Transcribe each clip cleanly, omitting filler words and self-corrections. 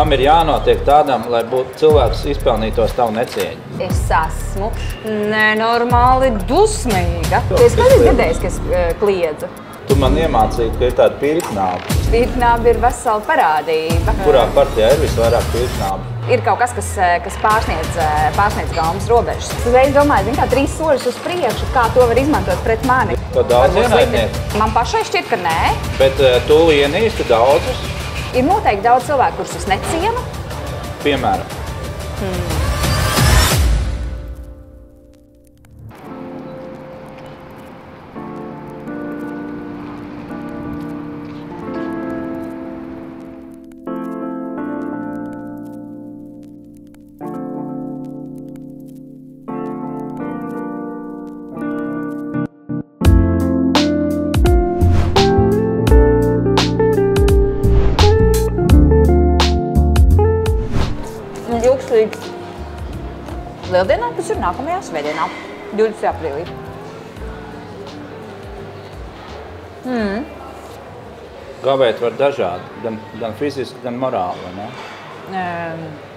Kam ir jānotiek tādam, lai cilvēks izpelnītos tavu necieņu? Es esmu nenormāli dusmīga. Es kādreiz dzirdēju, ka es kliedzu. Tu man iemācīji, ka ir tāda pirknāba. Pirknāba ir vesela parādība. Kurā partijā ir visvairāk pirknāba? Ir kaut kas, kas pārsniedz gaumas robežas. Es uzreiz domāju, kā 3 soļus uz priekšu, kā to var izmantot pret mani. Ko daudz ienaidnieku? Man pašai šķiet, ka nē. Bet tu ienīsti daudzus? Ir noteikti daudz cilvēku, kurus es necienu. Piemēram? Lieldienā, kas ir nākamajā svētdienā, 20. aprīlī. Gavēt var dažādi, gan fiziski, gan morāli, vai ne?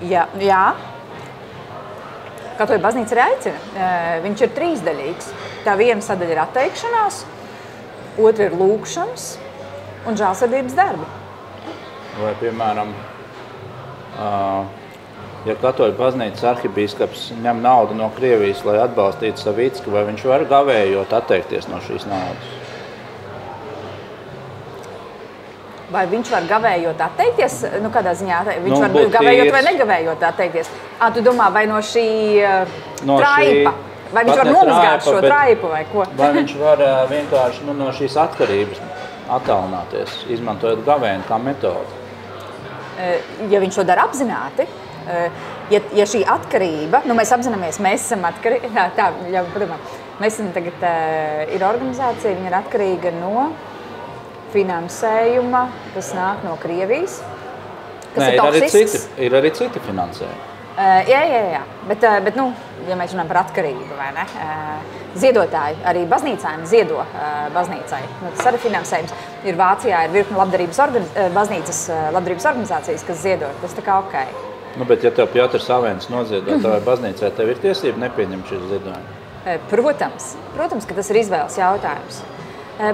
Jā. Katoļu baznīca arī aicina. Viņš ir trīsdaļīgs. Tā viena sadaļa ir atteikšanās, otra ir lūgšanas un žēlsirdības darbi. Vai, piemēram, ja katoļu baznīcas arhibīskaps ņem naudu no Krievijas, lai atbalstītu Savicku, vai viņš var gavējot atteikties no šīs naudas? Vai viņš var gavējot atteikties? Nu, kādā ziņā? Viņš var gavējot vai negavējot atteikties? Tu domā, vai no šī traipa? Vai viņš var nomazgāt šo traipu vai ko? Vai viņš var vienkārši no šīs atkarības attālināties, izmantojot gavējumu kā metodi? Ja viņš to dara apzināti, ja šī atkarība, nu mēs apzināmies, mēs esam atkarīgi, mēs esam tagad, ir organizācija, viņa ir atkarīga no finansējuma, kas nāk no Krievijas, kas ir toksisks. Ir arī citi finansējumi. Jā. Bet nu, ja mēs runājam par atkarību, vai ne? Ziedotāji arī baznīcām ziedo baznīcai. Tas arī finansējums. Ir Vācijā ir virkni baznīcas labdarības organizācijas, kas ziedo. Tas tā kā ok. Nu, bet ja tev Pjotrs Avēns noziedot tavai baznīcai, tev ir tiesība nepieņemt šis ziedojumu? Protams, ka tas ir izvēles jautājums.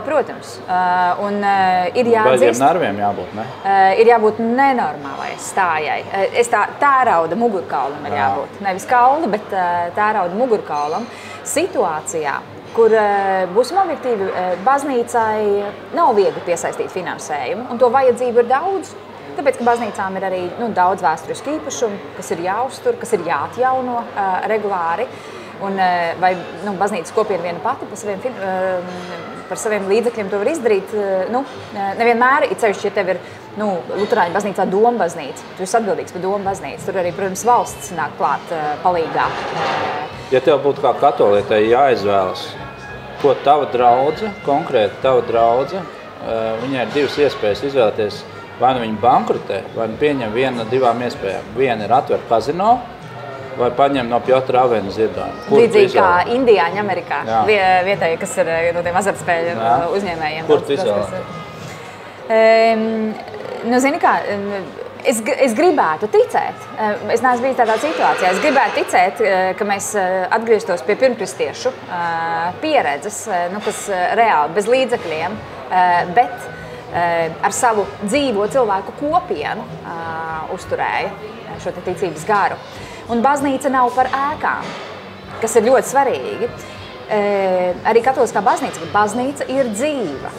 Protams, un ir jāatzīst... Baigiem nerviem jābūt, ne? Ir jābūt nenormālai stājai. Tērauda mugurkaulam ir jābūt. Nevis kaula, bet tērauda mugurkaulam. Situācijā, kur, būsim objektīvi, baznīcai nav viegli piesaistīt finansējumu, un to vajadzību ir daudz. Tāpēc, ka baznīcām ir arī daudz vēsturisku īpašumu, kas ir jāuztur, kas ir jāatjauno regulāri. Un, vai baznīcas kopiena viena pati par saviem līdzekļiem to var izdarīt, nevienmēr, it sevišķi, ja tev ir Luterāņu baznīcā doma baznīca, tu esi atbildīgs par doma baznīcu, tur arī, protams, valsts nāk klāt palīgā. Ja tev būtu kā katolietai jāizvēlas, ko tava draudze, konkrēti tava draudze, viņai ir divas iespējas izvēlēties, vai nu viņa bankrutē, vai nu pieņem vienu no divām iespējām. Viena ir atver kazino, vai paņem no Pjotra Avena ziedojumu. Līdzīgi kā indiāņi Amerikā, vietēji, kas ir no tiem azartspēļu uzņēmējiem. Kur tu izvēlē? Zini kā, es gribētu ticēt, es neesmu bijis tādā situācijā, es gribētu ticēt, ka mēs atgrieztos pie pirmkristiešu pieredzes, kas reāli bez līdzekļiem, bet ar savu dzīvo cilvēku kopienu uzturēja šo ticības garu. Un baznīca nav par ēkām, kas ir ļoti svarīgi. Arī katoliskā baznīca, bet baznīca ir dzīva.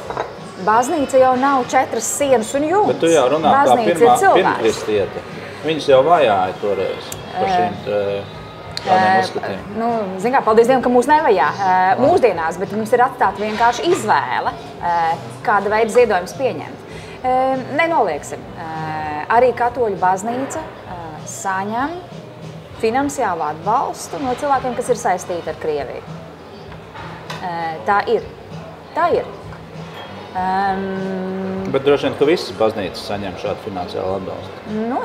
Baznīca jau nav 4 sienas un jumts. Bet tu jau runā kā pirmkristiete. Viņas jau vajāja toreiz par šīm tādiem uzskatiem. Zin kā, paldies Dievam, ka mūs nevajā mūsdienās, bet mums ir atstāta vienkārši izvēle, kāda veida ziedojums pieņemt. Nenolieksim, arī katoļu baznīca saņem finansiālu atbalstu no cilvēkiem, kas ir saistīti ar Krieviju. Tā ir. Bet droši vien, ka visas baznīcas saņem šādu finansiālu atbalstu.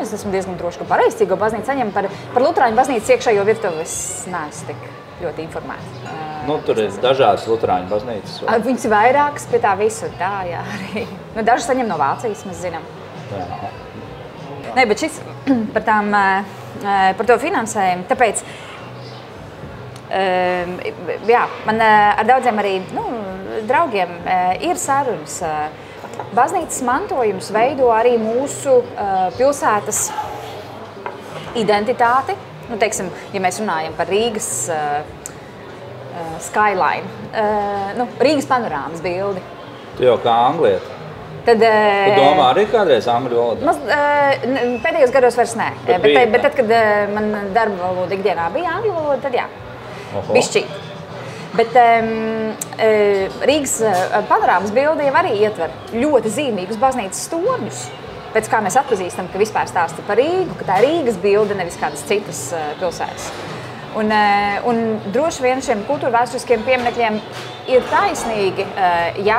Es esmu diezgan droši, ka pareizcīgo baznīcu saņem. Par Luterāņu baznīcas iekšējo virtuvi es neesmu tik ļoti informēta. Tur ir dažādas Luterāņu baznīcas. Viņas ir vairākas pie tā visur, tā, jā, arī. Dažas saņem no Vācijas, mēs zinām. Nē, bet šis par to finansējumu, tāpēc, jā, man ar daudziem arī draugiem ir sarunas. Baznīcas mantojums veido arī mūsu pilsētas identitāti. Nu, teiksim, ja mēs runājam par Rīgas skyline, Rīgas panorāmas bildi. Tu jau kā anglieti. Tad, tu domā arī kādreiz angļu valodā? Pēdējos gados vairs nē. Bet tad, kad man darba valoda ikdienā bija angļu valoda, tad jā, bišķīt. Bet Rīgas panorāmas bildi jau arī ietver ļoti zīmīgus baznīcas torņus. Pēc kā mēs atpazīstam, ka vispār stāsta par Rīgu, ka tā ir Rīgas bilde, nevis kādas citas pilsētas. Un droši vien šiem kultūrvēsturiskiem pieminekļiem ir taisnīgi, ja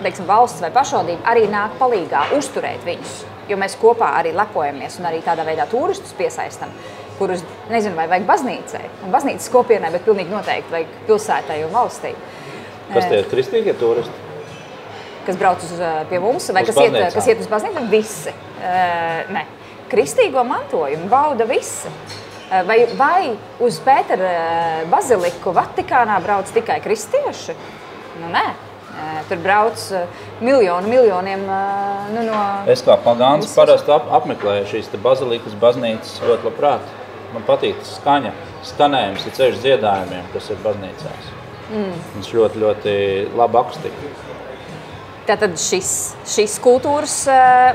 teiksim, valsts vai pašvaldība arī nāk palīgā uzturēt viņus, jo mēs kopā arī lepojamies un arī tādā veidā turistus piesaistam, kurus, nezinu, vai vajag baznīcai, un baznīcas kopienai, bet pilnīgi noteikti vajag pilsētai un valstī. Kas tie ir kristīgie turisti? Kas brauc pie mums, vai kas iet uz baznīcu? Visi. Ne. Kristīgo mantojumu bauda visi. Vai uz Pētera baziliku Vatikānā brauc tikai kristieši? Nu, nē. Tur brauc miljoniem no... Es kā pagāns parasti apmeklēju šīs bazilikas baznīcas ļoti labprāt. Man patīk skaņa, skanējums ir ceļš dziedājumiem, kas ir baznīcās. Viņš ļoti, ļoti labi akustika. Tātad šis kultūras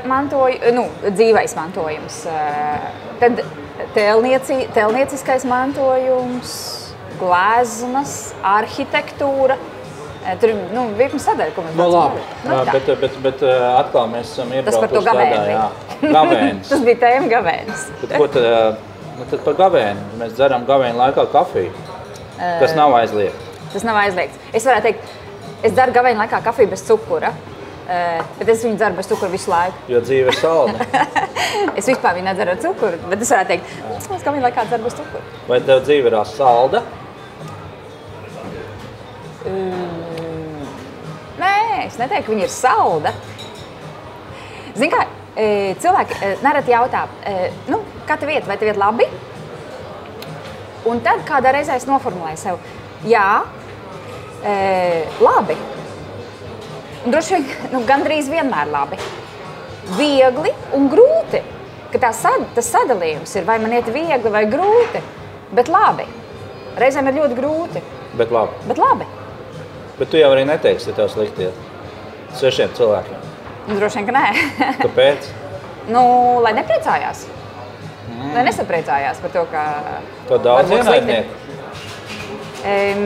dzīvais mantojums, tad tēlnieciskais mantojums, gleznas, arhitektūra, tur virkni sadaļa, ko mēs labi, bet atkal mēs esam iebraukuši tādā, gavēnis. Tas bija tēma gavēnis. Tad par gavēni. Mēs dzeram gavēni laikā kafiju, kas nav aizliegts. Tas nav aizliegts. Es varētu teikt, es dzeru gavēņa laikā kafiju bez cukura, bet es viņu dzeru bez cukura visu laiku. Jo dzīve ir salda. Es vispār viņu nedzeru ar cukuru, bet es varētu teikt, es gavēņa laikā dzeru bez cukura. Vai tev dzīve ir salda? Nē, es neteiktu, ka viņa ir salda. Zini kā, cilvēki nereti jautā, kā tev iet, vai tev iet labi? Un tad kādā reizē es noformulēju sev, jā, labi. Un droši vien, gandrīz vienmēr labi. Viegli un grūti. Ka tas sadalījums ir, vai man iet viegli vai grūti, bet labi. Reizēm ir ļoti grūti. Bet labi. Bet labi. Bet tu jau arī neteiksi, ja tev slikti iet. 6 cilvēkiem. Droši vien, ka nē. Kāpēc? Lai nepriecājās. Lai nesapriecājās par to, ka... To daudz ienaidnieku?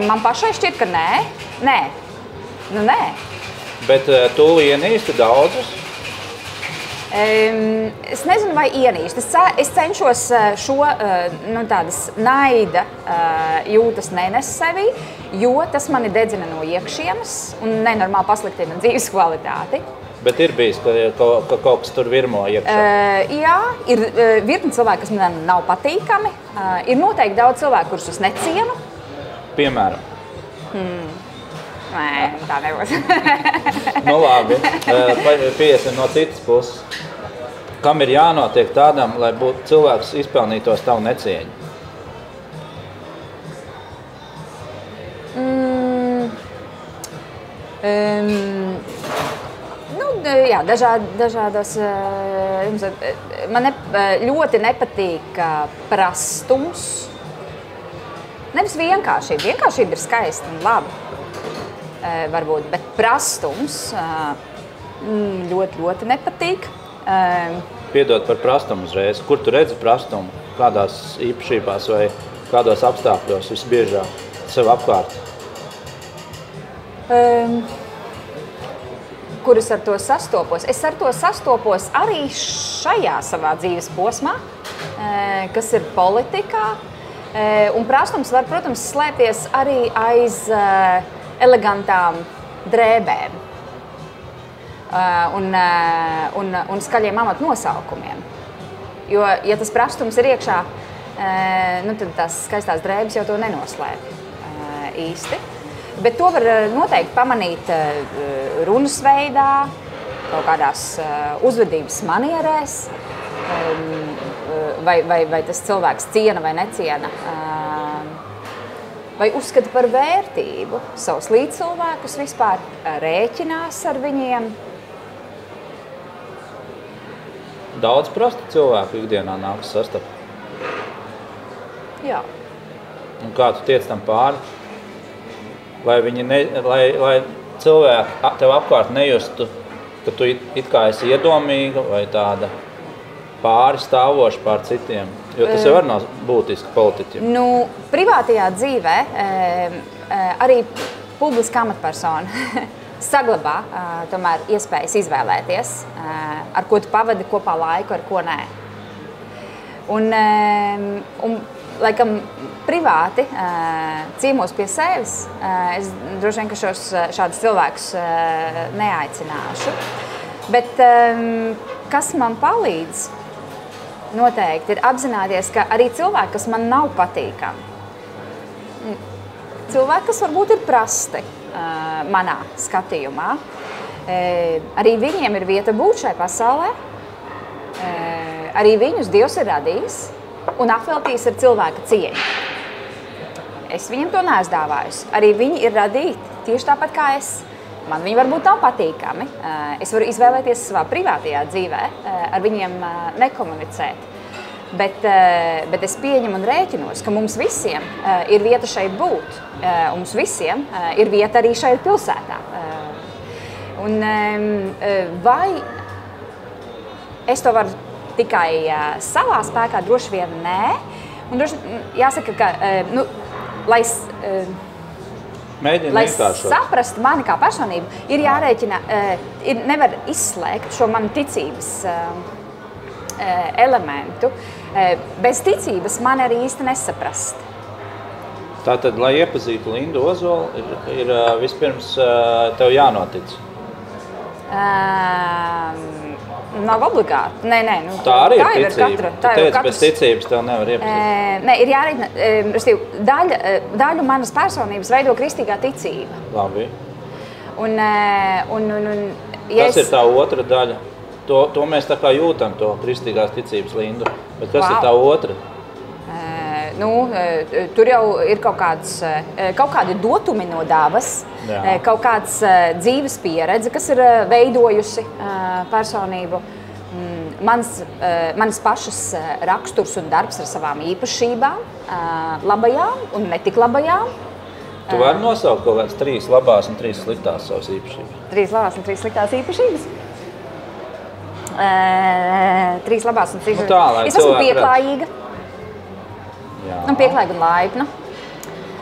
Man pašai šķiet, ka nē. Nē. Nē. Bet tu ienīsti daudzus? Es nezinu, vai ienīst. Es cenšos šo tādas naida jūtas nenest sevi, jo tas mani dedzina no iekšienes un nenormāli pasliktina dzīves kvalitāti. Bet ir bijis, ka kaut kas tur virmo iekšā? Jā, ir virkni cilvēki, kas man nav patīkami. Ir noteikti daudz cilvēku, kurus es necienu. Piemēram? Nē, tā nebūs. Labi, piesim no citas puses. Kam ir jānotiek tādam, lai cilvēks izpelnītos tavu necieņu? Jā, dažādas. Man ļoti nepatīk prastums. Nevis vienkāršība. Vienkāršība ir skaista un labi. Varbūt, bet prastums ļoti, ļoti nepatīk. Piedod par prastumu uzreiz. Kur tu redzi prastumu? Kādās īpašībās vai kādos apstākļos visbiežāk sev apkārt? Kur es ar to sastopos? Es ar to sastopos arī šajā savā dzīves posmā, kas ir politikā. Un prastums var, protams, slēpties arī aiz elegantām drēbēm un skaļiem amatu nosaukumiem. Jo, ja tas prastums ir iekšā, tad tās skaistās drēbes jau to nenoslēp īsti. Bet to var noteikti pamanīt runas veidā, kaut kādās uzvedības manierēs. vai tas cilvēks ciena vai neciena, vai uzskata par vērtību savus līdzcilvēkus vispār, rēķinās ar viņiem. Daudz prasta cilvēku ikdienā nākas sastapt. Jā. Un kā tu tiec tam pāri? Lai cilvēki tev apkārt nejustu, ka tu it kā esi iedomīga vai tāda pāri stāvoša pār citiem. Jo tas jau var nav būtiski politiķiem. Nu, privātajā dzīvē arī publiska amatpersona saglabā tomēr iespējas izvēlēties, ar ko tu pavadi kopā laiku, ar ko nē. Un laikam privāti ciemos pie sevis, es droši vien, ka šādus cilvēkus neaicināšu. Bet kas man palīdz? Noteikti ir apzināties, ka arī cilvēki, kas man nav patīkami, cilvēki, kas varbūt ir prasti manā skatījumā, arī viņiem ir vieta būt šai pasaulē, arī viņus Dievs ir radījis un apveltījis ar cilvēka cieņu. Es viņiem to neesmu dāvājusi. Arī viņi ir radīti tieši tāpat kā es. Man viņi varbūt nav patīkami. Es varu izvēlēties savā privātajā dzīvē, ar viņiem nekomunicēt. Bet es pieņemu un rēķinos, ka mums visiem ir vieta šeit būt. Mums visiem ir vieta arī šeit pilsētā. Un vai es to varu tikai savā spēkā? Droši vien nē. Un jāsaka, ka lai saprastu mani kā personību, ir jārēķina, nevar izslēgt šo manu ticības elementu. Bez ticības man arī īsti nesaprast. Tātad, lai iepazītu Lindu Ozolu, ir vispirms tev jānotic. Nav obligāti. Nē, tā arī ir ticība. Tu teici, bez ticības tev nevar iepazīt. Nē, ir jārēķina. Daļu manas personības veido kristīgā ticība. Labi. Kas ir tā otra daļa? To mēs tā kā jūtam, to kristīgās ticības Lindu. Bet kas ir tā otra? Tur jau ir kaut kādi dotumi no dabas, kaut kāds dzīves pieredze, kas ir veidojusi personību. Manas pašas raksturs un darbs ar savām īpašībām, labajām un netik labajām. Tu vari nosaukt kaut kādas 3 labās un 3 sliktās savas īpašības? 3 labās un 3 sliktās īpašības? 3 labās un 3 sliktās. Es esmu pieklājīga. Pieklājīga un laipna.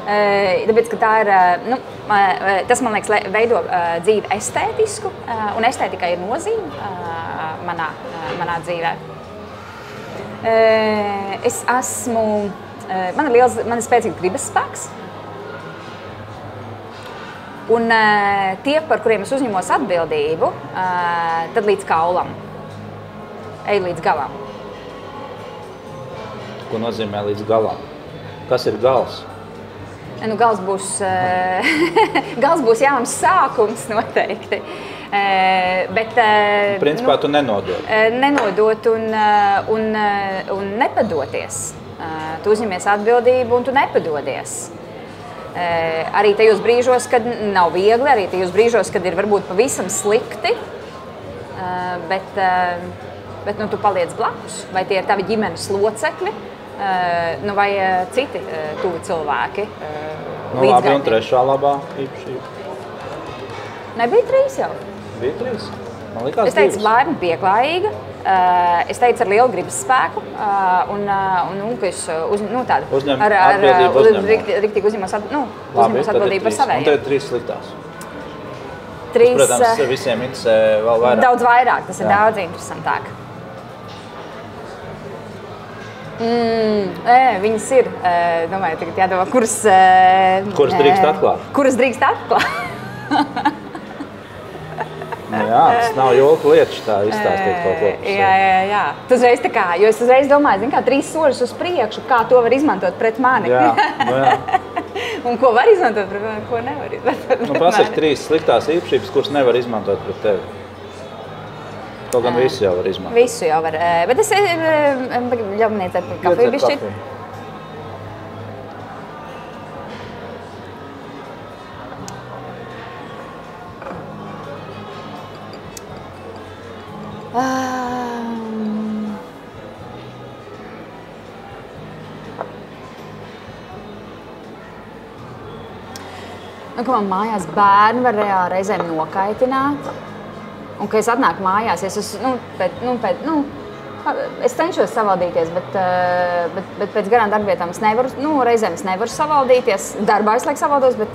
Tāpēc, ka tā ir, tas, man liekas, veido dzīvi estētisku, un estētikai ir nozīme manā dzīvē. Man ir spēcīgs gribas spēks. Un tie, par kuriem es uzņemos atbildību, tad līdz kaulam. Ej līdz galam. Ko nozīmē līdz galam? Kas ir gals? Gals būs jauns sākums noteikti. Principā tu nenodod. Nenodot un nepadoties. Tu uzņemies atbildību un tu nepadodies. Arī tajos brīžos, kad nav viegli, arī tajos brīžos, kad ir varbūt pavisam slikti, bet tu paliec blakus. Vai tie ir tavi ģimenes locekļi, vai citi tuvi cilvēki. Labi, un trešā labā īpašība? Nebija 3 jau. Bija 3? Man likās 2. Es teicu, laipni pieklājīga. Es teicu ar lielu gribas spēku. Ka es uzņem atbildību. Riktīgi uzņemos atbildību par savējiem. Un tad 3 sliktās. 3. Protams, visiem interesē vēl vairāk. Daudz vairāk, tas ir daudz interesantāk. Viņas ir, domāju, tagad jādomā, kuras drīkst atklāt. Kuras drīkst atklāt. Jā, tas nav jolka lietas tā izstāstīt kaut ko. Jā. Jo es uzreiz domāju, 3 soļus uz priekšu, kā to var izmantot pret mani. Jā. Un ko var izmantot pret mani, ko nevar izmantot pret mani. Pasaki 3 sliktās īpašības, kuras nevar izmantot pret tevi. Kaut gan visu jau var izmantot. Visu jau var. Bet es ļauj man iedzert kafiju bišķi. Ka man mājās bērni var reāli reizēm nokaitināt. Un, kad es atnāku mājās, es cenšos savaldīties, bet pēc garām darbvietām es nevaru, reizēm es nevaru savaldīties. Darbā es laiku savaldos, bet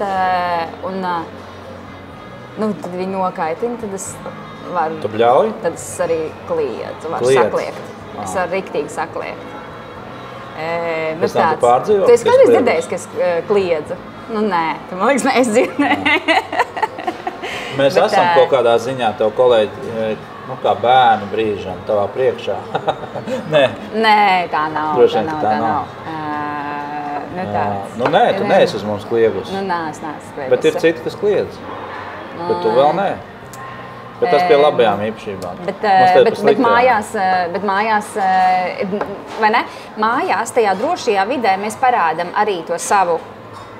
tad viņi nokaitina, tad es varu. Tu bļauj? Tad es arī kliedzu, varu sakliekt. Es varu riktīgi sakliekt. Pēc tam tu pārdzīvo? Tu esi kādreiz dzirdējis, ka es kliedzu? Nē, tu man liekas, es dzirdēju. Mēs esam kaut kādā ziņā tev kolēģi, kā bērnu brīžam tavā priekšā. Nē, tā nav. Droši vien, tā nav. Nē, tu neesi uz mums kliegus. Es neesmu kliegus. Bet ir citi, kas kliedz. Bet tu vēl nē. Bet tas pie labajām īpašībām. Bet mājās, vai ne? Mājās, tajā drošajā vidē mēs parādam arī to savu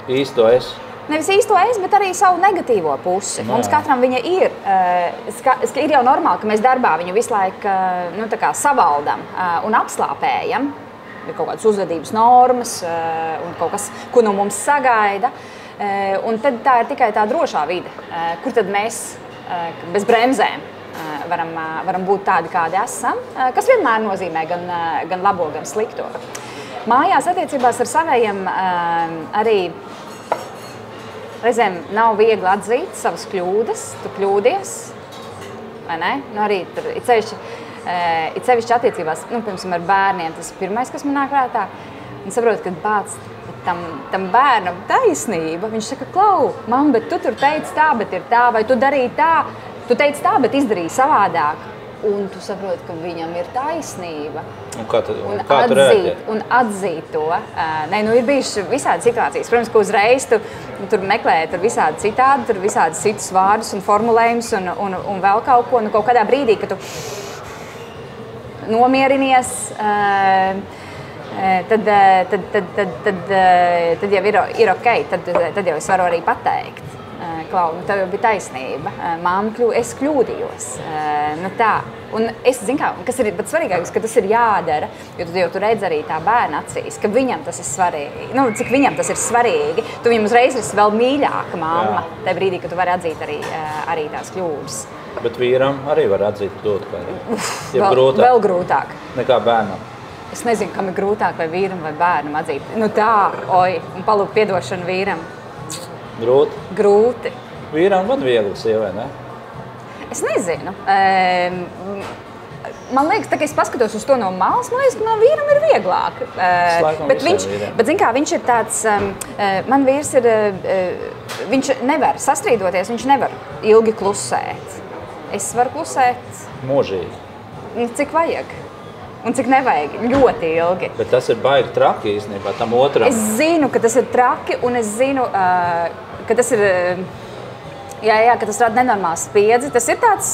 īsto es. Nevis īsto es, bet arī savu negatīvo pusi. Mums katram viņa ir. Ir jau normāli, ka mēs darbā viņu visu laiku savaldam un apslāpējam. Ir kaut kādas uzvedības normas un kaut kas, ko no mums sagaida. Un tad tā ir tikai tā drošā vide, kur tad mēs bez bremzēm varam būt tādi, kādi esam, kas vienmēr nozīmē gan labo, gan slikto. Mājās attiecībās ar savējiem arī reizēm nav viegli atzīt savas kļūdas, tu kļūdies, vai ne? Arī tur it sevišķi attiecībās, piemēram, ar bērniem, tas ir pirmais, kas man nāk prātā. Un saprotu, ka bāc tam bērnam taisnība. Viņš saka, Klau, mam, bet tu tur teici tā, bet ir tā, vai tu darīji tā, tu teici tā, bet izdarīji savādāk. Un tu saproti, ka viņam ir taisnība. Un kā tu reaģē? Un atzīt to. Ir bijušas visādi situācijas. Protams, ka uzreiz tu tur meklēji tur visādi citādi, tur visādi citus vārdus un formulējumus un vēl kaut ko. Kaut kādā brīdī, kad tu nomierinies, tad jau ir ok. Tad jau es varu arī pateikt. Klau, tev jau bija taisnība. Māma, es kļūdījos. Un es zinu, kas ir pats svarīgākais, ka tas ir jādara, jo tu jau redzi arī tā bērna acīs, ka viņam tas ir svarīgi. Cik viņam tas ir svarīgi, tu viņam uzreiz esi vēl mīļāka mamma. Tajā brīdī, ka tu vari atzīt arī tās kļūdas. Bet vīram arī var atzīt kļūdu kādreiz. Vēl grūtāk. Nekā bērnam. Es nezinu, kam ir grūtāk vai vīram vai bērnam atzīt. Un palūk piedošanu vīram. Grūti. Vīram man viegli sievai, ne? Es nezinu. Man liekas, tā, ka es paskatos uz to no malas, man liekas, ka man vīram ir vieglāk. Bet zin kā, viņš ir tāds, man vīrs ir, viņš nevar sastrīdoties, viņš nevar ilgi klusēt. Es varu klusēt. Mūžīgi. Cik vajag. Un cik nevajag, ļoti ilgi. Bet tas ir baigi traki īstenībā, tam otram. Es zinu, ka tas ir traki, un es zinu, ka tas ir, ka tas rada nenormālu spiedzi. Tas ir tāds,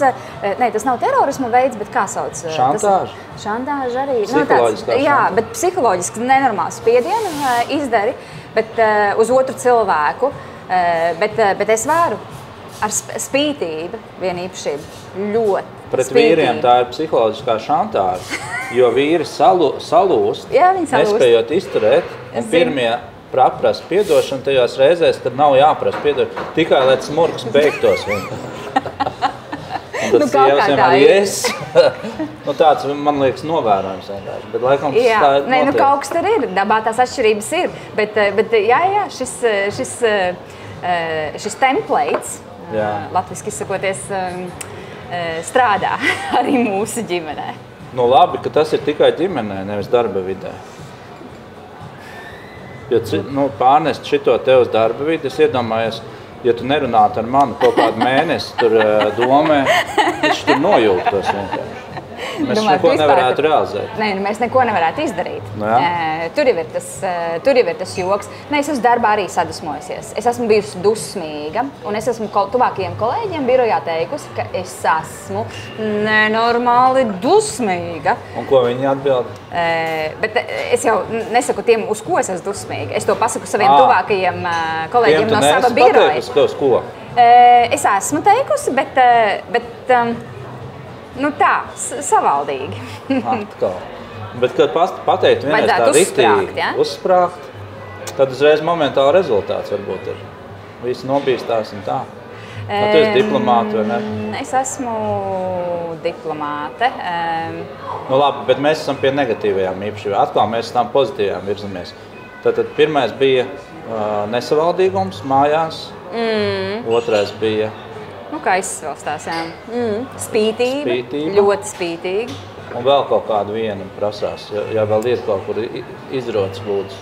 tas nav terorisma veids, bet kā sauc? Šantāža. Šantāža arī. Psiholoģiskā šantāža. Jā, bet psiholoģiski nenormālu spiedienu izdari, bet uz otru cilvēku. Bet es varu ar spītību, viena īpašība, ļoti. Pret vīriem tā ir psiholoģiskā šantāža, jo vīri salūst, nespējot izturēt, un pirmie praprast piedošanu tajās reizēs, kad nav jāprast piedošanu, tikai lai smurks beigtos viņu. Un tad sievas vienmēr es. Tāds, man liekas, novērojams vienkārši, bet laikam tas tā ir notiek. Kaut kas tur ir, dabā tās atšķirības ir, bet šis templates, latviski izsakoties, strādā arī mūsu ģimenē. Labi, ka tas ir tikai ģimenē, nevis darba vidē. Jo pārnest šito te uz darba vidi, es iedomājos, ja tu nerunātu ar mani kaut kādu mēnesi tur domē, viņš tur nojūgtos vienkārši. Mēs neko nevarētu realizēt. Nē, mēs neko nevarētu izdarīt. Nu, tur jau ir tas joks. Nē, es esmu darbā arī sadusmojusies. Es esmu bijusi dusmīga, un es esmu tuvākajiem kolēģiem birojā teikusi, ka es esmu nenormāli dusmīga. Un ko viņi atbild? Bet es jau nesaku tiem, uz ko es esmu dusmīga. Es to pasaku saviem tuvākajiem kolēģiem no sava biroja. Uz ko? Es esmu teikusi, bet nu tā, savaldīgi. Atkal. Bet, kad pateikt vienreiz tā ritīgi uzsprāgt, tad uzreiz momentāli rezultāts varbūt ir. Visi nobīstās un tā. Tu esi diplomāte vai ne? Es esmu diplomāte. Nu labi, bet mēs esam pie negatīvajām īpašībām. Atkal mēs esam pozitīvajām virzamies. Tātad pirmais bija nesavaldīgums mājās. Otrais bija... Nu, kā izsvalstās, jā. Spītība. Ļoti spītīga. Un vēl kaut kādu vienu prasās, ja vēl ir kaut kur izrots lūdzu.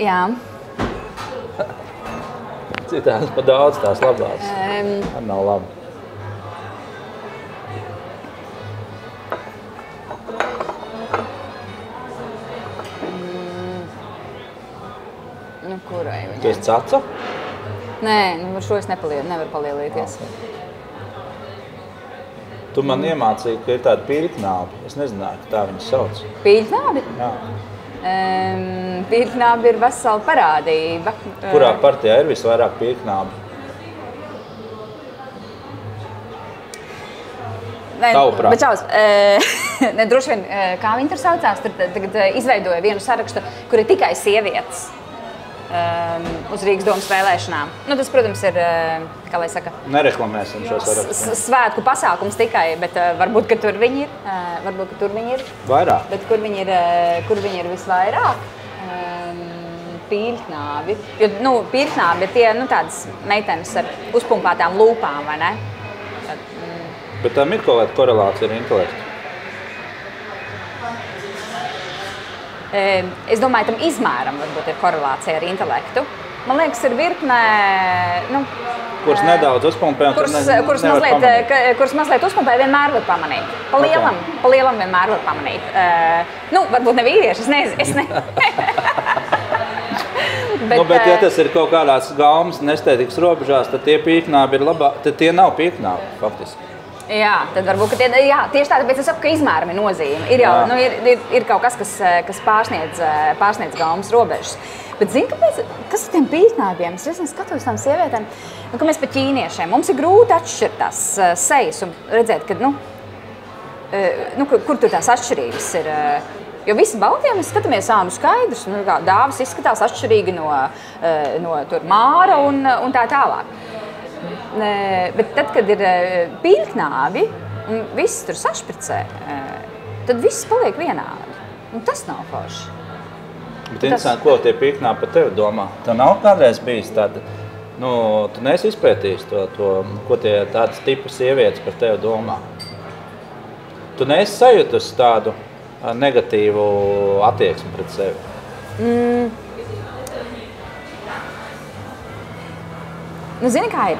Jā. Citādas pa daudz tās labās. Ar nav labi. Nu, kurai viņa? Tu esi caca? Nē, ar šo es nevaru palielīties. Tu man iemācīji, ka ir tāda pīļknābi. Es nezināju, ka tā viņu sauc. Pīļknābi? Jā. Pīļknābi ir vesela parādība. Kurā partijā ir visvairāk pīļknābi? Tavuprāt. Bet čaus, droši vien, kā viņi tur saucās, tur tagad izveidoja vienu sarakstu, kur ir tikai sievietes. Uz Rīgas domas vēlēšanām. Nu, tas, protams, ir, kā lai saka, nereklamēsim šo sarakstu. Svētku pasākums tikai, bet varbūt, ka tur viņi ir. Varbūt, ka tur viņi ir. Vairāk. Bet kur viņi ir visvairāk? Pīļknābi. Jo, nu, pīļknābi ir tie, nu, tādas meitenes ar uzpumpātām lūpām, vai ne? Tad, Bet tam ir kaut kāda korelācija ar intelektu? Es domāju, tam izmēram varbūt ir korelācija ar intelektu. Man liekas, ir virkne, nu... Kuras nedaudz uzpumpē un kuras mazliet uzpumpē vienmēr var pamanīt. Pa lielam vienmēr var pamanīt. Nu, varbūt ne vīrieši, es nezinu. Bet ja tas ir kaut kādās gaumas un estētikas robežās, tad tie pīknābi ir labāk, tad tie nav pīknābi, faktiski. Jā, tad varbūt, ka tieši tāpēc es saku, ka izmēram ir nozīme. Ir jau, nu, ir kaut kas, kas pārsniedz gaumas robežas. Bet zini, kas ir tiem pīknābiem? Es skatos tām sievietēm, ka mēs pa ķīniešiem, mums ir grūti atšķirt tās sejas un redzēt, ka, kur tur tās atšķirības ir. Jo visi Baltijā mēs skatāmies skaidrs, nu, kā Dāvis izskatās atšķirīgi no tur Māra un tā tālāk. Bet tad, kad ir pīļknābi un viss tur sašpricē, tad viss paliek vienādi. Un tas nav forši. Bet interesanti, ko tie pīļknābi par tevi domā? Tev nav kādreiz bijis tāda, nu, tu neesi izpētījis to, ko tie tādas tipa sievietes par tevi domā? Tu neesi sajutusi tādu negatīvu attieksmi pret sevi? Nu, zini, kā ir?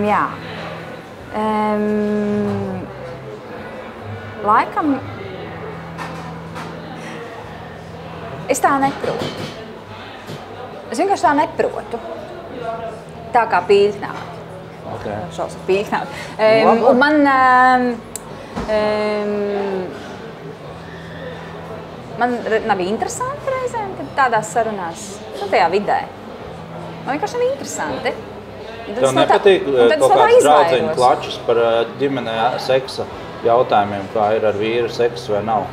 Jā. Laikam es tā neprotu. Es vienkārši tā neprotu. Tā kā pīļknābi. Okay. Šausmas pīļknābi. Un man nav interesanti reizēm, kad tādās sarunās, nu, tajā vidē. Man vienkārši nav interesanti. Tev nepatīk kaut kāds draudzeņu klačus par ģimenē seksa jautājumiem, kā ir ar vīru seksu vai nav?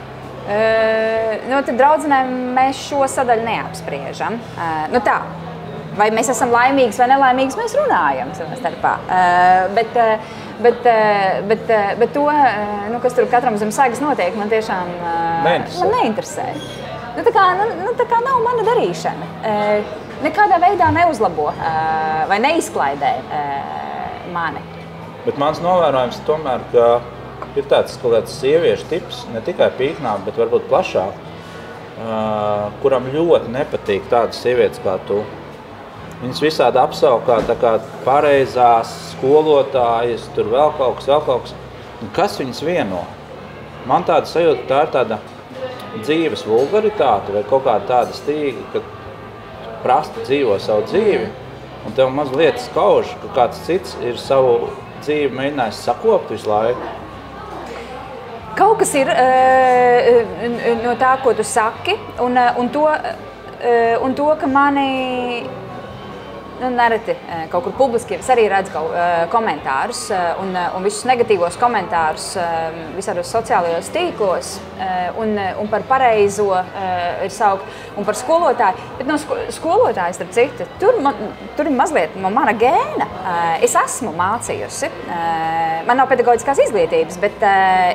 Nu, tad draudzenēm mēs šo sadaļu neapspriežam. Nu tā, vai mēs esam laimīgas vai nelaimīgas, mēs runājam savā starpā. Bet to, nu, kas tur katram zem sagas notiek, man tiešām neinteresē. Nu, tā kā nav mana darīšana. Nekādā veidā neuzlabo vai neizklaidē mani. Bet mans novērojums tomēr, ka ir tāds kaut kāds sieviešu tips, ne tikai pīknābi, bet varbūt plašāk, kuram ļoti nepatīk tādas sievietes kā tu. Viņas visādi apsaukā tā kā pareizās skolotājas, tur vēl kaut kas. Un kas viņas vieno? man tāda sajūta, tā ir tāda dzīves vulgaritāte vai kaut kāda tāda stīga, ka prasti dzīvo savu dzīvi, un tev mazliet skauž, ka kāds cits ir savu dzīvi mēģinājis sakopt visu laiku. Kaut kas ir no tā, ko tu saki, un to, ka mani nereti kaut kur publiski es arī redzu komentārus un visus negatīvos komentārus visādos sociālajos tīklos un par pareizo ir saukt un par skolotāju. Bet no skolotājas, starp citu, tur ir mazliet no mana gēna. Es esmu mācījusi, man nav pedagoģiskās izglītības, bet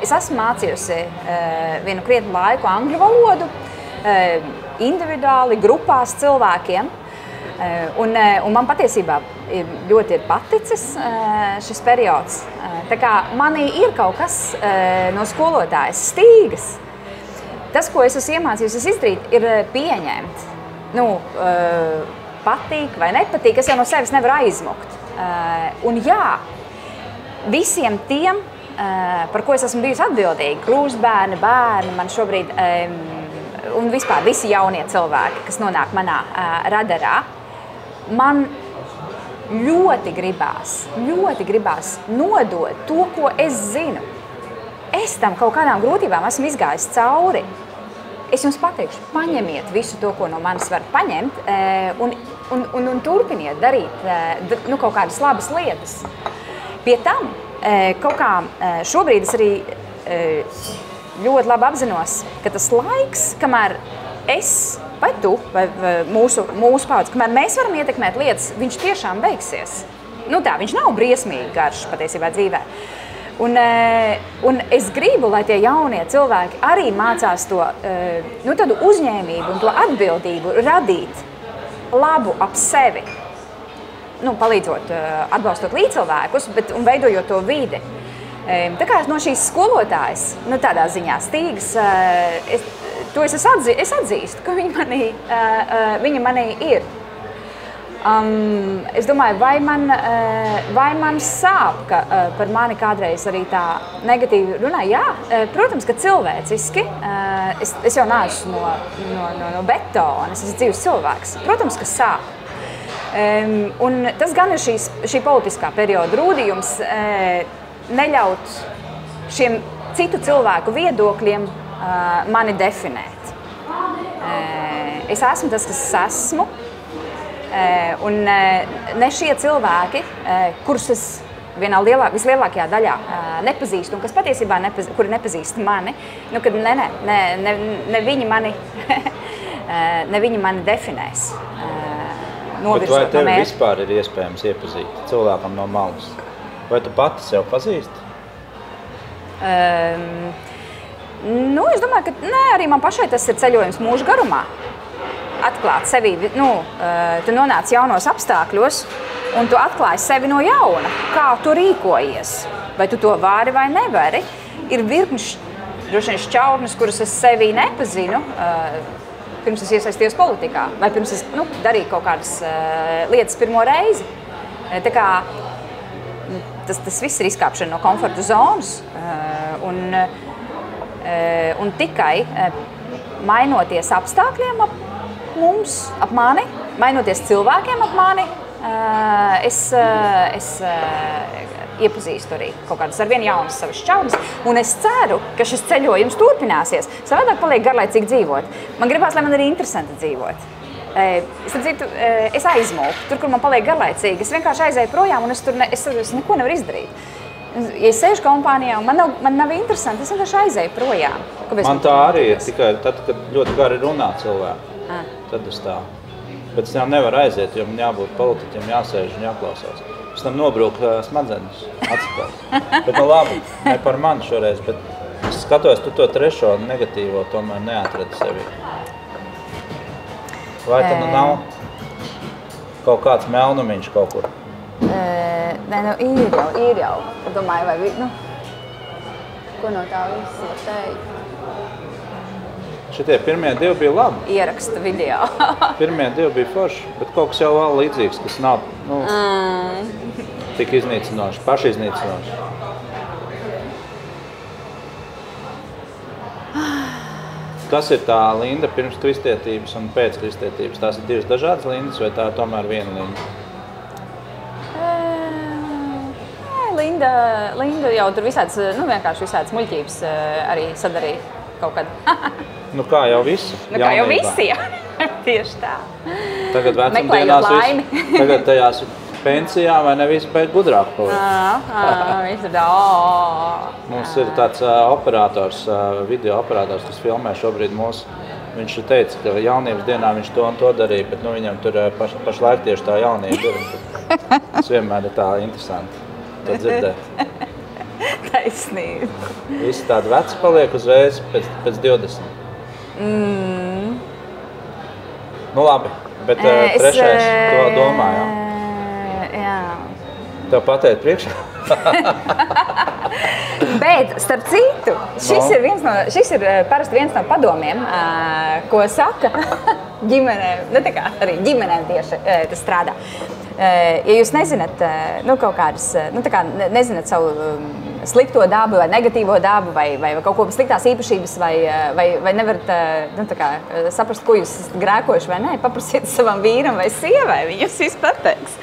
es esmu mācījusi vienu krietnu laiku angļu valodu, individuāli, grupās cilvēkiem. Un man patiesībā ļoti ir paticis šis periods. Tā kā manī ir kaut kas no skolotājas stīgas. Tas, ko es esmu iemācījusies izdarīt, ir pieņemt. Patīk vai nepatīk, es jau no sevis nevaru aizmukt. Un jā, visiem tiem, par ko es esmu bijusi atbildīga, krūšbērni, bērni, man šobrīd, un vispār visi jaunie cilvēki, kas nonāk manā radarā, man ļoti gribās nodot to, ko es zinu. Es tam kaut kādām grūtībām esmu izgājis cauri. Es jums pateikšu, paņemiet visu to, ko no manis var paņemt, un turpiniet darīt kaut kādas labas lietas. Pie tam, kaut kā šobrīd es arī ļoti labi apzinos, ka tas laiks, kamēr es vai tu, vai mūsu paudze, kamēr mēs varam ietekmēt lietas, viņš tiešām beigsies. Viņš nav briesmīgi garš patiesībā dzīvē. Un es gribu, lai tie jaunie cilvēki arī mācās to tādu uzņēmību un to atbildību radīt labu ap sevi. Palīdzot, atbalstot līdzcilvēkus, un veidojot to vidi. Tā kā no šīs skolotājas, tādā ziņā stīgas, es atzīstu, ka viņa manī ir. Es domāju, vai man sāp, ka par mani kādreiz arī tā negatīvi runā? Jā, protams, ka cilvēciski, es jau neesmu no betona, es esmu dzīves cilvēks. Protams, ka sāp. Un tas gan ir šī politiskā perioda rūdījums neļaut šiem citu cilvēku viedokļiem mani definēt. Es esmu tas, kas esmu, un ne šie cilvēki, kurus es vislielākajā daļā nepazīstu, un kas patiesībā kuri nepazīst mani, kad ne viņi mani, ne viņi mani definēs. Bet vai tev vispār ir iespējams iepazīt cilvēkam no malas? Vai tu pati sev pazīsti? Es domāju, ka arī man pašai tas ir ceļojums mūža garumā. Atklāt sevi, tu nonāc jaunos apstākļos, un tu atklāji sevi no jauna. Kā tu rīkojies? Vai tu to vari vai nevari? Ir virkni droši vien šķautnes, kuras es sevi nepazinu, pirms es iesaistījos politikā, vai pirms es darīju kaut kādas lietas pirmo reizi. Tā kā tas viss ir izkāpšana no komforta zonas, un tikai mainoties apstākļiem ap mums, ap mani, mainoties cilvēkiem ap mani, es iepazīstu arī kaut kādas arvien jaunas savas šķautnes, un es ceru, ka šis ceļojums turpināsies. Savādāk paliek garlaicīgi dzīvot. Man gribās, lai man arī interesanti dzīvot. Es aizmūku, tur, kur man paliek garlaicīgi. Es vienkārši aizēju projām, un es neko nevaru izdarīt. Ja es sēžu kompānijā, un man nav interesanti, es vienkārši aizēju projām. Man tā arī ir tikai tad, kad ļoti gari runā cilvēki. Tad es tā. Bet es jau nevaru aiziet, jo man jābūt politiķiem, jāsēž un jāklausās. Pēc tam nobrūk smadzenes, atsakās. Bet labi, ne par mani šoreiz, bet es skatos, tu to trešo negatīvo tomēr neatradi sevi. Vai tad nav kaut kāds melnumiņš kaut kur? Ir jau. Domāju, vai ko no tā viss var teikt? Šitie pirmie divi bija labi. Ieraksta video. Pirmie divi bija forši, bet kaut kas jau vēl līdzīgs, kas nav tik iznīcinoši, pašiznīcinoši. Kas ir tā Linda pirms kristietības un pēc kristietības? Tās ir divas dažādas Lindas vai tā tomēr viena Linda? Linda jau tur vienkārši visādas muļķības arī sadarīja kaut kad. Kā jau visi. Kā jau visi, jā. Tieši tā. Tagad vecumdienās tagad tajās pensijā vai ne visi beig gudrāk paliek. Mums ir tāds operators, video operators, kas filmē šobrīd mūsu. Viņš teica, ka jaunības dienā viņš to un to darīja, bet viņam tur pašlaik tieši tā jaunība ir. Tas vienmēr ir tā interesanti. To dzirdēt. Taisnība. Visi tādi veci paliek uzreiz pēc 20. Nu labi, bet trešais to domā, jā? Jā. Tev pateikt priekšā? Bet, starp citu, šis ir parasti viens no padomiem, ko saka ģimenēm, arī ģimenēm tieši tas strādā. Ja jūs nezināt, kaut kādas, nezināt savu slikto dabu vai negatīvo dabu vai kaut ko sliktās īpašības vai nevarat saprast, ko jūs esat grēkojuši vai nē, paprasiet savam vīram vai sievai, viņus viss pateiks.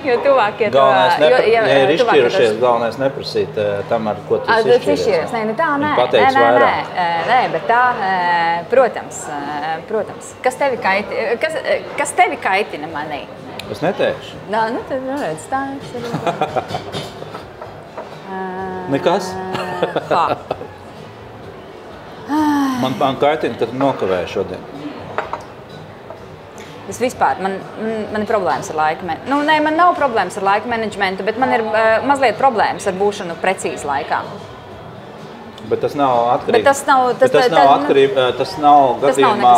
Jo tuvākie to... Ja ir izšķirušies, galvenais neprasīt tam, ar ko tu izšķiries. Nē, tā nē. Nē, bet tā, protams. Kas tevi kaitina manī? Es neteikšu. Tad redz, tā ir. Nekas? Man kaitina, ka tu nokavēji šodien. Es vispār, man ir problēmas ar laika menedžmentu. Nē, man nav problēmas ar laika menedžmentu, bet man ir mazliet problēmas ar būšanu precīzi laikā. Bet tas nav atkarīgi. Tas nav gadījumā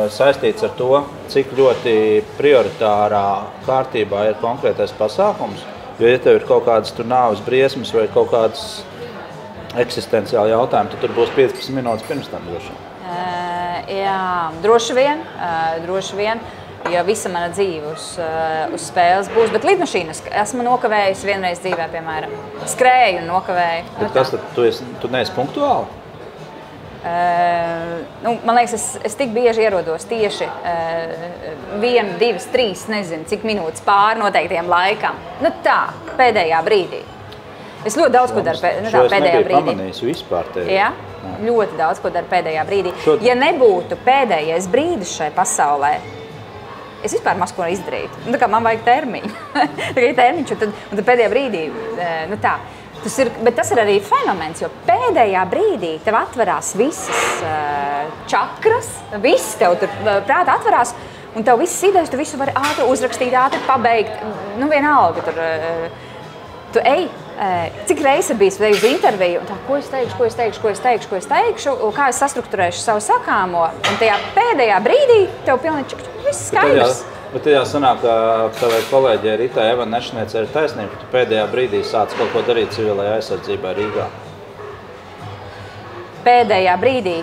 saistīts ar to, cik ļoti prioritārā kārtībā ir konkrētais pasākums. Jo, ja tev ir kaut kādas nāves briesmas vai kaut kādas eksistenciāli jautājumi, tad tur būs 15 minūtes pirms tam droši. Jā, droši vien, ja visa mana dzīve uz spēles būs, bet lidmašīnas esmu nokavējusi vienreiz dzīvē, piemēram, skrēju un nokavēju. Bet kas tad, tu neesi punktuāli? Man liekas, es tik bieži ierodos tieši 1, 2, 3, nezinu, cik minūtes pāri noteiktiem laikam. Tā, pēdējā brīdī. Es ļoti daudz ko daru pēdējā brīdī. Šo es nebiju pamanījis vispār tevi. Jā? Ļoti daudz ko daru pēdējā brīdī. Ja nebūtu pēdējais brīdis šai pasaulē, es vispār maz ko izdarītu. Man vajag termiņu. Termiņš, un tad pēdējā brīdī, tā. Bet tas ir arī fenomens, jo pēdējā brīdī tev atverās visas čakras, viss tev tur prātā atverās, un tev visas idejas, tu visu vari ātri uzrakstīt, ātri pabeigt. Vienalga, tu ej, cik reiz ir bijis uz interviju, un tā, ko es teikšu, un kā es sastrukturēšu savu sakāmo, un tajā pēdējā brīdī tev pilnīgi viss skaidrs. Bet tajā sanāk, ka tavai kolēģei Ritai Evanešniecei ir taisnība, ka tu pēdējā brīdī sāc kaut ko darīt civilajā aizsardzībā Rīgā. Pēdējā brīdī.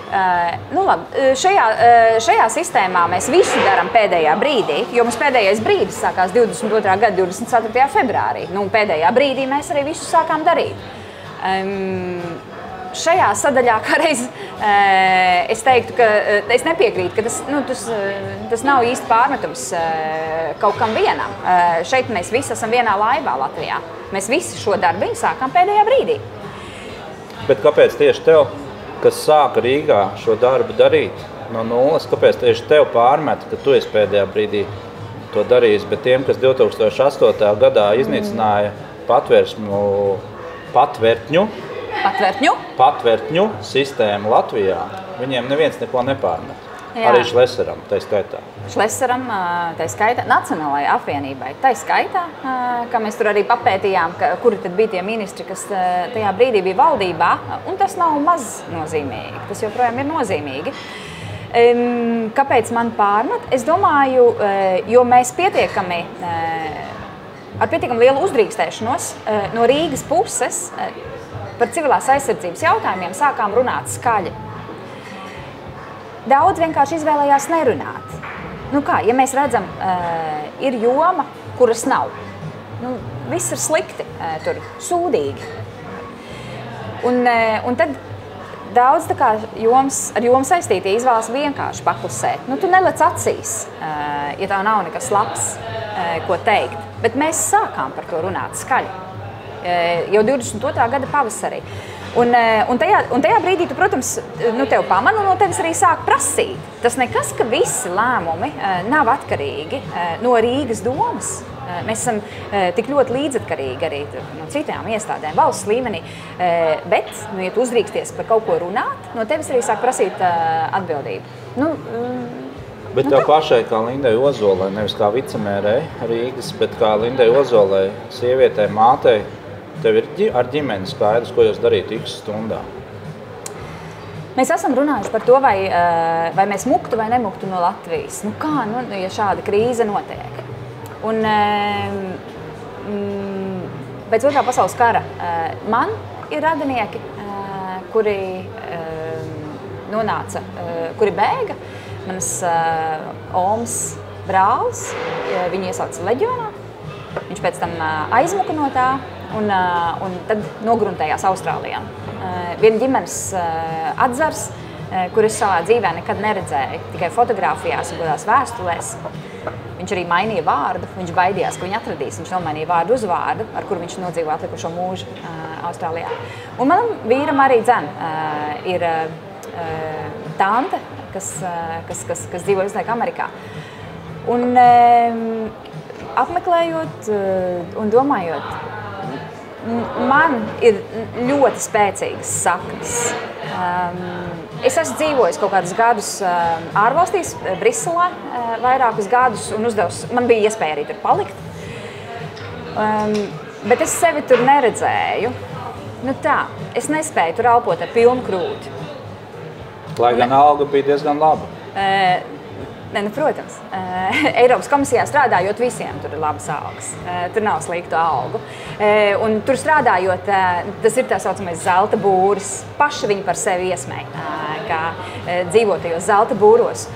Šajā sistēmā mēs visu darām pēdējā brīdī, jo mums pēdējais brīdis sākās 22. gada 24. februārī. Pēdējā brīdī mēs arī visu sākām darīt. Šajā sadaļā kādreiz es teiktu, ka es nepiekrītu, ka tas nav īsti pārmetums kaut kam vienam. Šeit mēs visi esam vienā laivā Latvijā. Mēs visi šo darbiņu sākām pēdējā brīdī. Bet kāpēc tieši tev, kas sāka Rīgā šo darbu darīt no nulles, kāpēc tieši tev pārmet, ka tu esi pēdējā brīdī to darījis, bet tiem, kas 2008. gadā iznīcināja patvertņu sistēmu Latvijā, viņiem neviens neko nepārmet. Jā. Arī Šleseram, tai skaitā. Tai skaitā, Nacionālajai apvienībai, tai skaitā, kā mēs tur arī papētījām, kuri tad bija tie ministri, kas tajā brīdī bija valdībā, un tas nav maz nozīmīgi, tas joprojām ir nozīmīgi. Kāpēc man pārmet? Es domāju, jo mēs ar pietiekami lielu uzdrīkstēšanos no Rīgas puses par civilās aizsardzības jautājumiem sākām runāt skaļi. Daudz vienkārši izvēlējās nerunāt. Ja mēs redzam, ir joma, kuras nav. Viss ir slikti, tur sūdīgi. Un tad daudz ar jomu saistīti izvēlas vienkārši paklusēt. Nu, tu nelec acīs, ja tev nav nekas labs, ko teikt. Bet mēs sākām par to runāt skaļi. Jau 22. gada pavasarī. Un tajā brīdī, tu, protams, tev pamana un no tevis arī sāk prasīt. Tas nekas, ka visi lēmumi nav atkarīgi no Rīgas domas. Mēs esam tik ļoti līdzatkarīgi arī no citām iestādēm valsts līmenī, bet, ja tu uzdrīksties par kaut ko runāt, no tevis arī sāk prasīt atbildību. Bet tev pašai, kā Lindai Ozolai, nevis kā vicemērei Rīgas, bet kā Lindai Ozolai, sievietei, mātei, tev ir ar ģimeni skaidrs, ko jūs darītu X stundā? Mēs esam runājuši par to, vai mēs muktu vai nemuktu no Latvijas. Ja šāda krīze notiek. Un pēc Otrā pasaules kara man ir radinieki, kuri nonāca, kuri bēga. Manas omas brālis, viņu iesauca leģionā. Viņš pēc tam aizmuka no tā un tad nogruntējās Austrālijā. Viena ģimenes atzars, kur es savā dzīvē nekad neredzēju, tikai fotografijās un kādās vēstulēs. Viņš arī mainīja vārdu, viņš baidījās, ka viņu atradīs. Viņš nomainīja vārdu uz vārdu, ar kuru viņš nodzīvo atlikušo mūžu Austrālijā. Un manam vīram arī ir tante, kas dzīvo vislaik Amerikā. Un apmeklējot un domājot, man ir ļoti spēcīgas saknes. Es esmu dzīvojis kaut kādus gadus ārvalstīs, Briselē, vairākus gadus, un man bija iespēja arī tur palikt. Bet es sevi tur neredzēju. Es nespēju tur elpot ar pilnu krūti. Lai gan alga bija diezgan laba. Protams. Eiropas komisijā strādājot, visiem tur ir labas algas. Tur nav sliktu algu. Un tur strādājot, tas ir tā saucamais zelta būris. Paši viņi par sevi iesmēja, kā dzīvo tajos zelta būros.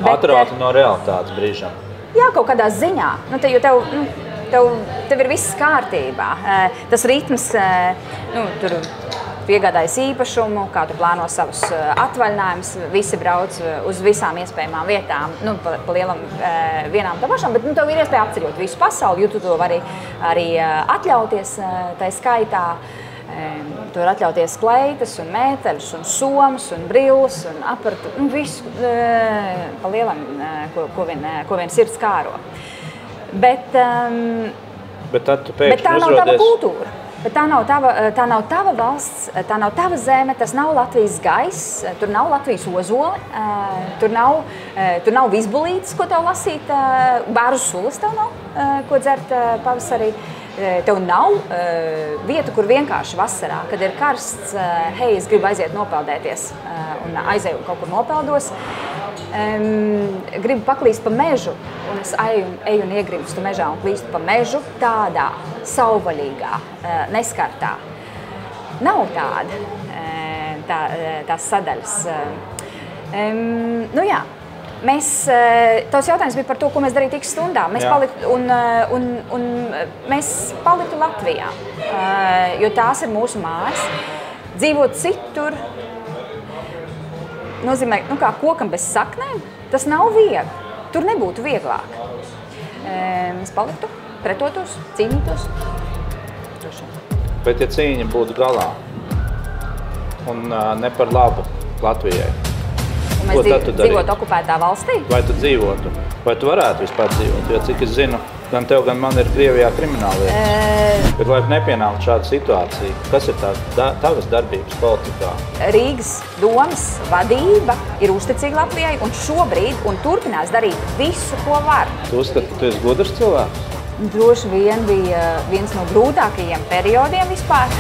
Atrauti no realitātes brīžam. Jā, kaut kādā ziņā. Jo tev ir viss kārtībā. Tas ritms, tur piegādājas īpašumu, kā tu plāno savus atvaļinājumus, visi brauc uz visām iespējamām vietām, pa lielam vienām tā pašām, bet tev ir iespēja apceļot visu pasauli, jo tu to vari arī atļauties tai skaitā. Tu vari atļauties kleitas un mēteļus un somas un brilles un aparatu, visu pa lielam, ko vien sirds kāro. Bet tad tu pēkšņi tā nav tava kultūra. Bet tā nav tava valsts, tā nav tava zeme, tas nav Latvijas gaiss, tur nav Latvijas ozole, tur nav vizbulītes, ko tev lasīt, bāru sulas tev nav, ko dzert pavasarī. Tev nav vieta, kur vienkārši vasarā, kad ir karsts, hei, es gribu aiziet nopeldēties un aizēju kaut kur nopeldos. Gribu paklīst pa mežu, un es eju un iegrimstu mežā un klīstu pa mežu tādā savvaļīgā, neskartā. Nav tāda, tās sadaļas. Jā. Tavs jautājums bija par to, ko mēs darītu X stundā. Mēs paliktu Latvijā, jo tās ir mūsu mājas. Dzīvot citur nozīmē, kā kokam bez saknēm, tas nav viegli. Tur nebūtu vieglāk. Mēs paliktu, pretotos, cīnītos. Bet ja cīņa būtu galā un ne par labu Latvijai, mēs dzīvotu okupētā valstī? Vai tu dzīvotu? Vai tu varētu vispār dzīvot? Jo, cik es zinu, gan tev, gan man ir Krievijā krimināllieta. Bet, lai nepienāktu šāda situācija, kas ir tavas darbības politikā? Rīgas domas vadība ir uzticīga Latvijai un šobrīd un turpinās darīt visu, ko var. Tu uzskati, ka tu esi gudrs cilvēks? Droši vien bija viens no grūtākajiem periodiem vispār.